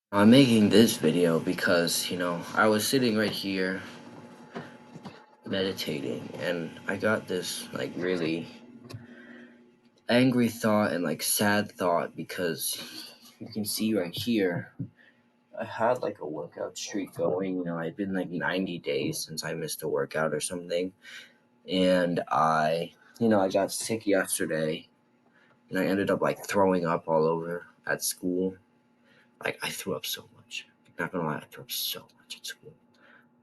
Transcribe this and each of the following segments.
I'm making this video because, I was sitting right here meditating and I got this really angry thought and sad thought because you can see right here I had a workout streak going. I'd been 90 days since I missed a workout or something. And I got sick yesterday and I ended up throwing up all over at school. I threw up so much. Not gonna lie, I threw up so much at school.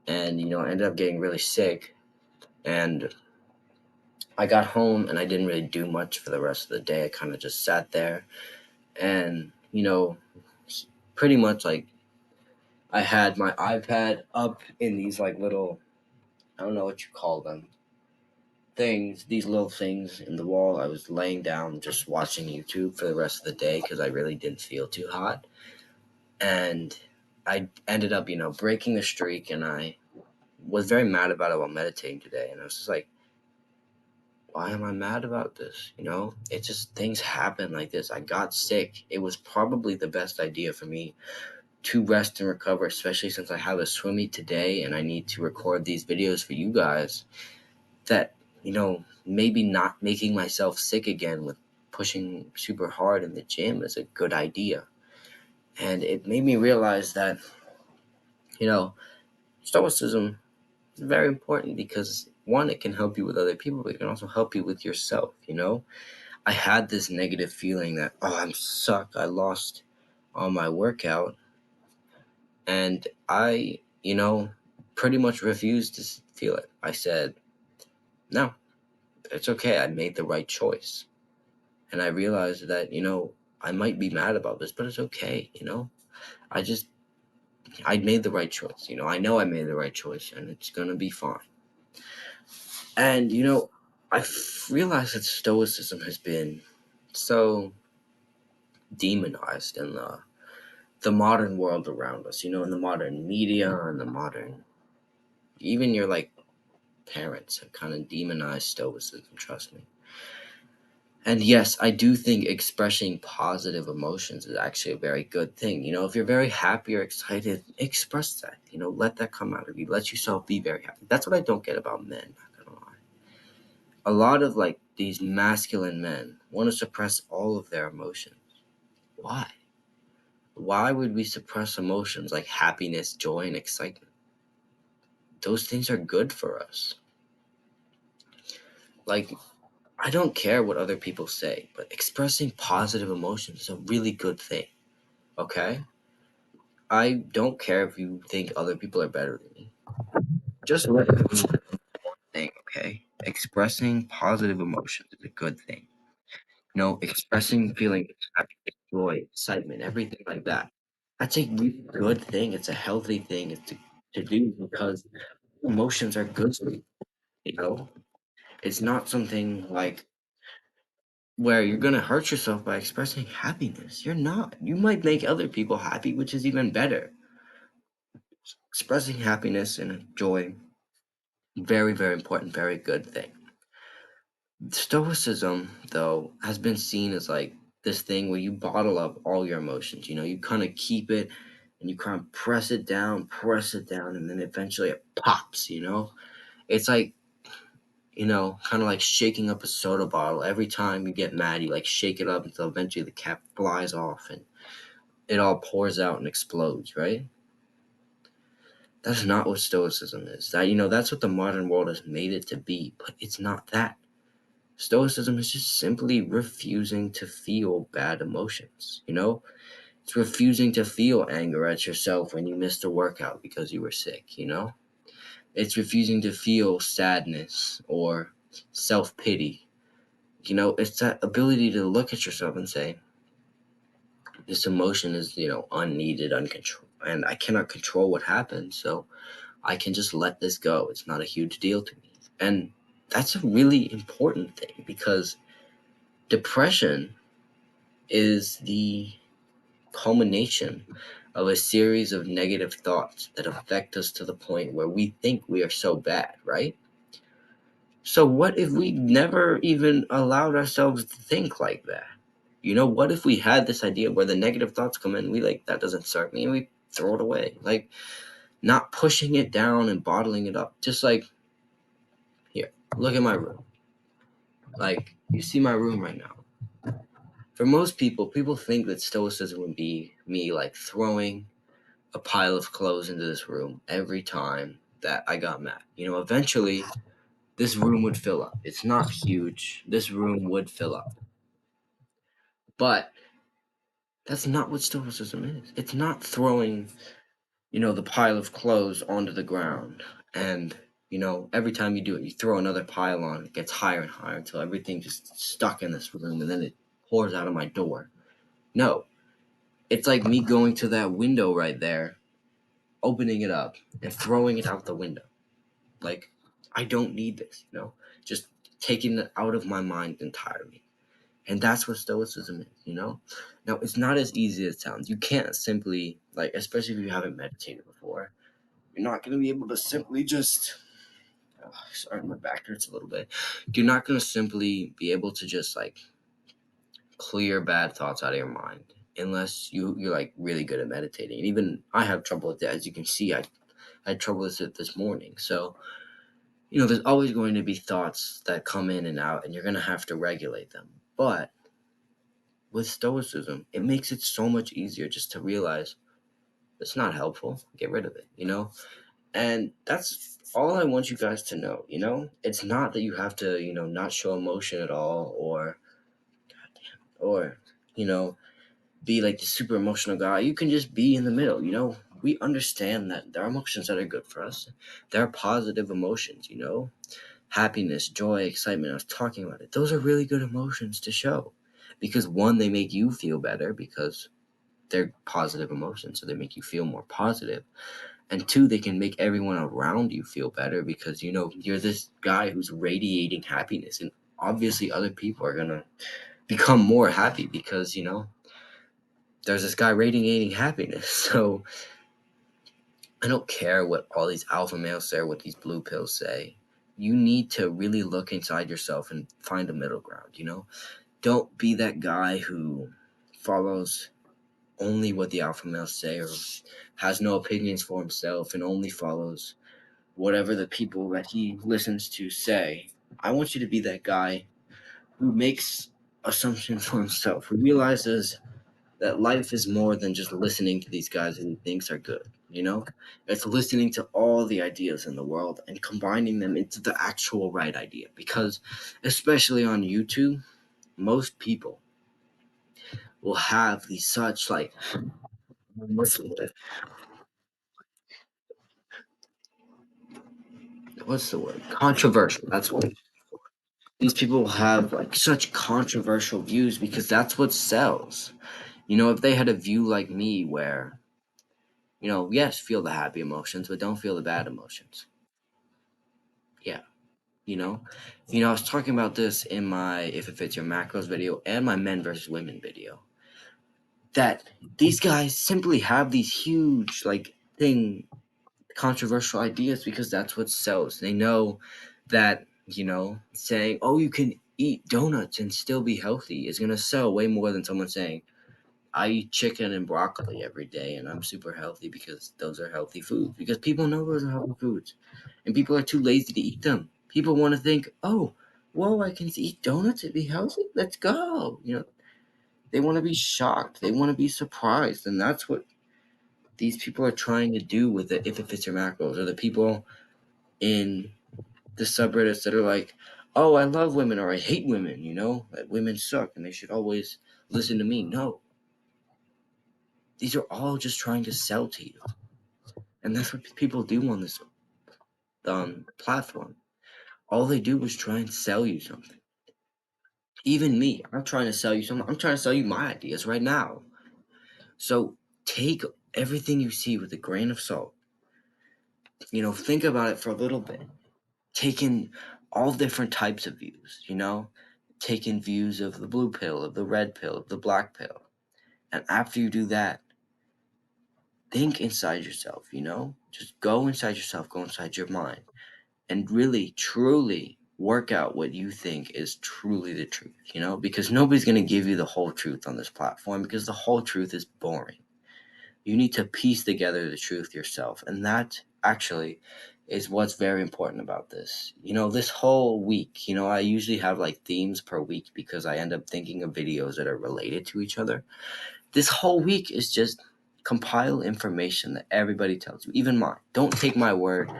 And I ended up getting really sick, and I got home and I didn't really do much for the rest of the day. I kind of just sat there and pretty much I had my iPad up in these little, I don't know what you call them, things, these little things in the wall. I was laying down just watching YouTube for the rest of the day because I really didn't feel too hot. And I ended up breaking the streak, and I was very mad about it while meditating today. And I was just like, why am I mad about this? It's just things happen like this. I got sick. It was probably the best idea for me to rest and recover, especially since I have a swim meet today and I need to record these videos for you guys. That, maybe not making myself sick again with pushing super hard in the gym is a good idea. And it made me realize that, you know, Stoicism is very important because one, it can help you with other people, but it can also help you with yourself. I had this negative feeling that, oh, I'm suck. I lost on my workout. And I, pretty much refused to feel it. I said, no, it's okay. I made the right choice. And I realized that, I might be mad about this, but it's okay. I just, I made the right choice. I know I made the right choice and it's going to be fine. And, realized that Stoicism has been so demonized in the modern world around us, in the modern media and the modern, even your parents have kind of demonized stoicism, trust me. And yes, I do think expressing positive emotions is actually a very good thing. If you're very happy or excited, express that. Let that come out of you. Let yourself be very happy. That's what I don't get about men, not gonna lie. A lot of these masculine men want to suppress all of their emotions. Why? Why would we suppress emotions like happiness, joy, and excitement? Those things are good for us. Like, I don't care what other people say, but expressing positive emotions is a really good thing, okay? I don't care if you think other people are better than me. Just let it be one thing, okay? Expressing positive emotions is a good thing. Expressing feelings, happiness, joy, excitement, everything like that. That's a really good thing. It's a healthy thing to do because emotions are good for you, you know? It's not something where you're gonna hurt yourself by expressing happiness. You're not. You might make other people happy, which is even better. Expressing happiness and joy, very, very important, very good thing. Stoicism, though, has been seen as this thing where you bottle up all your emotions. You kind of keep it and you kind of press it down, and then eventually it pops. It's kind of like shaking up a soda bottle. Every time you get mad, you shake it up until eventually the cap flies off and it all pours out and explodes, right? That's not what stoicism is. That's what the modern world has made it to be, but it's not that. Stoicism is just simply refusing to feel bad emotions. It's refusing to feel anger at yourself when you missed a workout because you were sick. It's refusing to feel sadness or self-pity. It's that ability to look at yourself and say, this emotion is, unneeded, uncontrolled, and I cannot control what happens, so I can just let this go. It's not a huge deal to me. And that's a really important thing because depression is the culmination of a series of negative thoughts that affect us to the point where we think we are so bad, right? So what if we never even allowed ourselves to think like that? What if we had this idea where the negative thoughts come in, we like, that doesn't serve me, and we throw it away. Like, not pushing it down and bottling it up. Just like, here, look at my room. Like, you see my room right now. For most people think that stoicism would be me like throwing a pile of clothes into this room every time that I got mad. Eventually this room would fill up. It's not huge. This room would fill up. But that's not what stoicism is. It's not throwing, the pile of clothes onto the ground and every time you do it, you throw another pile on. It gets higher and higher until everything just stuck in this room and then it pours out of my door. No, it's like me going to that window right there, opening it up and throwing it out the window. Like, I don't need this. Just taking it out of my mind entirely. And that's what stoicism is. Now, it's not as easy as it sounds. You can't simply, like, especially if you haven't meditated before, you're not going to be able to simply just, sorry, my back hurts a little bit. You're not going to simply be able to just, like, clear bad thoughts out of your mind unless you're like really good at meditating. And even I have trouble with that. As you can see, I had trouble with it this morning. So, there's always going to be thoughts that come in and out, and you're going to have to regulate them. But with stoicism, it makes it so much easier just to realize it's not helpful. Get rid of it. And that's all I want you guys to know. It's not that you have to, not show emotion at all, or you know, be like the super emotional guy. You can just be in the middle. We understand that there are emotions that are good for us. There are positive emotions. Happiness, joy, excitement. I was talking about it. Those are really good emotions to show because one, they make you feel better because they're positive emotions, so they make you feel more positive. And two, they can make everyone around you feel better because you're this guy who's radiating happiness, and obviously other people are gonna become more happy because there's this guy radiating happiness. So I don't care what all these alpha males say or what these blue pills say. You need to really look inside yourself and find a middle ground. Don't be that guy who follows only what the alpha males say or has no opinions for himself and only follows whatever the people that he listens to say. I want you to be that guy who makes assumptions for himself, who realizes that life is more than just listening to these guys who he thinks are good. It's listening to all the ideas in the world and combining them into the actual right idea. Because, especially on YouTube, most people will have these such, like, what's the word? Controversial. That's what these people have, like, such controversial views because that's what sells. If they had a view like me where, yes, feel the happy emotions, but don't feel the bad emotions. Yeah. You know, I was talking about this in my If It Fits Your Macros video and my Men versus Women video. That these guys simply have these huge, like, controversial ideas because that's what sells. They know that, saying, oh, you can eat donuts and still be healthy is going to sell way more than someone saying, I eat chicken and broccoli every day and I'm super healthy because those are healthy foods. Because people know those are healthy foods. And people are too lazy to eat them. People want to think, oh, whoa, I can eat donuts and be healthy? Let's go. They want to be shocked. They want to be surprised. And that's what these people are trying to do with it if it fits your macros. Or the people in the subreddits that are like, oh, I love women or I hate women, that women suck and they should always listen to me. No, these are all just trying to sell to you. And that's what people do on this platform. All they do is try and sell you something. Even me, I'm trying to sell you something. I'm trying to sell you my ideas right now. So take everything you see with a grain of salt. Think about it for a little bit. Take in all different types of views. Take in views of the blue pill, of the red pill, of the black pill. And after you do that, think inside yourself. Just go inside yourself, go inside your mind, and really, truly work out what you think is truly the truth, because nobody's going to give you the whole truth on this platform because the whole truth is boring. You need to piece together the truth yourself. And that actually is what's very important about this. This whole week, I usually have like themes per week because I end up thinking of videos that are related to each other. This whole week is just compile information that everybody tells you, even mine. Don't take my word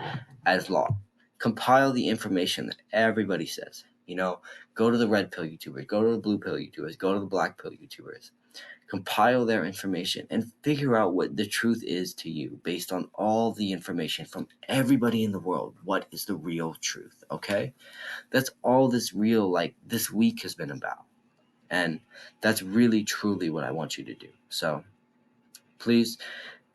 as law. Compile the information that everybody says. Go to the red pill YouTubers, go to the blue pill YouTubers, go to the black pill YouTubers. Compile their information and figure out what the truth is to you based on all the information from everybody in the world. What is the real truth? Okay? That's all this week has been about. And that's really, truly what I want you to do. So please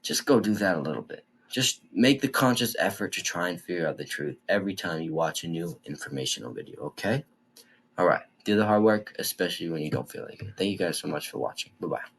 just go do that a little bit. Just make the conscious effort to try and figure out the truth every time you watch a new informational video, okay? All right. Do the hard work, especially when you don't feel like it. Thank you guys so much for watching. Bye-bye.